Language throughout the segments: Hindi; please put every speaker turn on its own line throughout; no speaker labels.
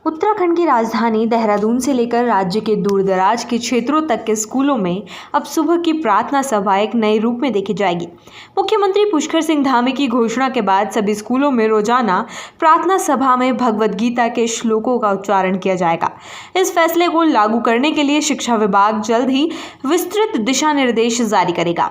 उत्तराखंड की राजधानी देहरादून से लेकर राज्य के दूरदराज के क्षेत्रों तक के स्कूलों में अब सुबह की प्रार्थना सभा एक नए रूप में देखी जाएगी। मुख्यमंत्री पुष्कर सिंह धामी की घोषणा के बाद सभी स्कूलों में रोजाना प्रार्थना सभा में भगवद गीता के श्लोकों का उच्चारण किया जाएगा। इस फैसले को लागू करने के लिए शिक्षा विभाग जल्द ही विस्तृत दिशा निर्देश जारी करेगा।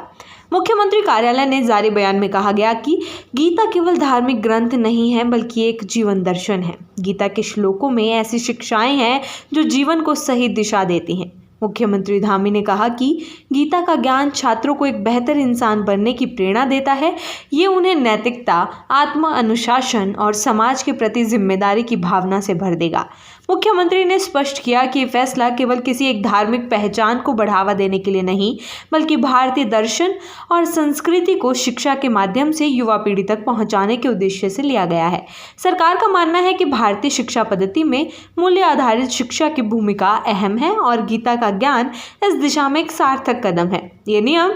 मुख्यमंत्री कार्यालय ने जारी बयान में कहा गया कि गीता केवल धार्मिक ग्रंथ नहीं है बल्कि एक जीवन दर्शन है। गीता के श्लोकों में ऐसी शिक्षाएं हैं जो जीवन को सही दिशा देती हैं। मुख्यमंत्री धामी ने कहा कि गीता का ज्ञान छात्रों को एक बेहतर इंसान बनने की प्रेरणा देता है। ये उन्हें नैतिकता, आत्म अनुशासन और समाज के प्रति जिम्मेदारी की भावना से भर देगा। मुख्यमंत्री ने स्पष्ट किया कि फैसला केवल किसी एक धार्मिक पहचान को बढ़ावा देने के लिए नहीं, बल्कि भारतीय दर्शन और संस्कृति को शिक्षा के माध्यम से युवा पीढ़ी तक पहुंचाने के उद्देश्य से लिया गया है। सरकार का मानना है कि भारतीय शिक्षा पद्धति में मूल्य आधारित शिक्षा की भूमिका अहम है और गीता का ज्ञान इस दिशा में एक सार्थक कदम है। ये नियम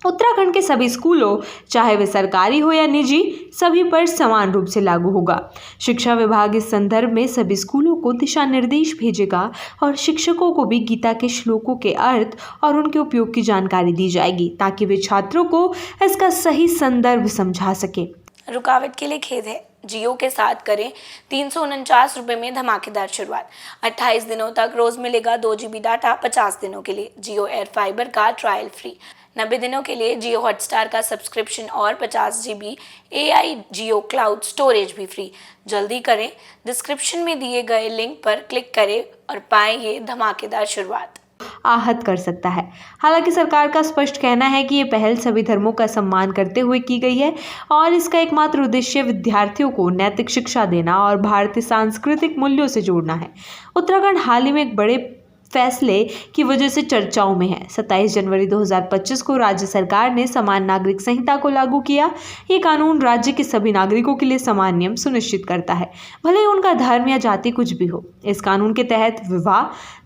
उत्तराखंड के सभी स्कूलों, चाहे वे सरकारी हो या निजी, सभी पर समान रूप से लागू होगा। शिक्षा विभाग इस संदर्भ में सभी स्कूलों को दिशा निर्देश भेजेगा और शिक्षकों को भी गीता के श्लोकों के अर्थ और उनके उपयोग की जानकारी दी जाएगी ताकि वे छात्रों को इसका सही संदर्भ समझा सके।
रुकावट के लिए खेद है। जियो के साथ करें 349 रुपये में धमाकेदार शुरुआत। 28 दिनों तक रोज मिलेगा 2 GB डाटा 50 दिनों के लिए। जियो एयर फाइबर का ट्रायल फ्री। 90 दिनों के लिए जियो हॉटस्टार का सब्सक्रिप्शन और 50 GB AI जियो क्लाउड स्टोरेज भी फ्री। जल्दी करें, डिस्क्रिप्शन में दिए गए लिंक पर क्लिक करें और पाएं ये धमाकेदार शुरुआत।
आहत कर सकता है। हालांकि सरकार का स्पष्ट कहना है कि ये पहल सभी धर्मों का सम्मान करते हुए की गई है और इसका एकमात्र उद्देश्य विद्यार्थियों को नैतिक शिक्षा देना और भारतीय सांस्कृतिक मूल्यों से जोड़ना है। उत्तराखंड हाल ही में एक बड़े फैसले की वजह से चर्चाओं में है। 27 जनवरी 2025 को राज्य सरकार ने समान नागरिक संहिता को लागू किया। ये कानून राज्य के सभी नागरिकों के लिए समान नियम सुनिश्चित करता है, भले ही उनका धर्म या जाति कुछ भी हो। इस कानून के तहत विवाह,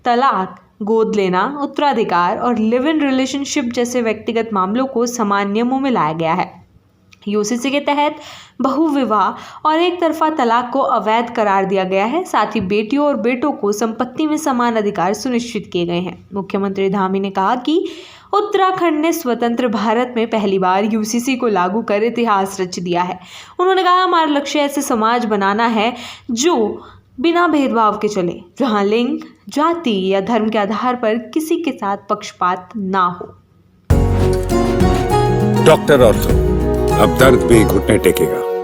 तलाक, गोद लेना, उत्तराधिकार और लिव इन रिलेशनशिप जैसे व्यक्तिगत मामलों को समान नियमों में लाया गया है। यूसीसी के तहत बहुविवाह और एक तरफा तलाक को अवैध करार दिया गया है। साथ ही बेटियों और बेटों को संपत्ति में समान अधिकार सुनिश्चित किए गए हैं। मुख्यमंत्री धामी ने कहा कि उत्तराखंड ने स्वतंत्र भारत में पहली बार यूसीसी को लागू कर इतिहास रच दिया है। उन्होंने कहा, हमारा लक्ष्य ऐसे समाज बनाना है जो बिना भेदभाव के चले, जहां लिंग, जाति या धर्म के आधार पर किसी के साथ पक्षपात ना हो।
डॉक्टर ऑर्थो, अब दर्द भी घुटने टेकेगा।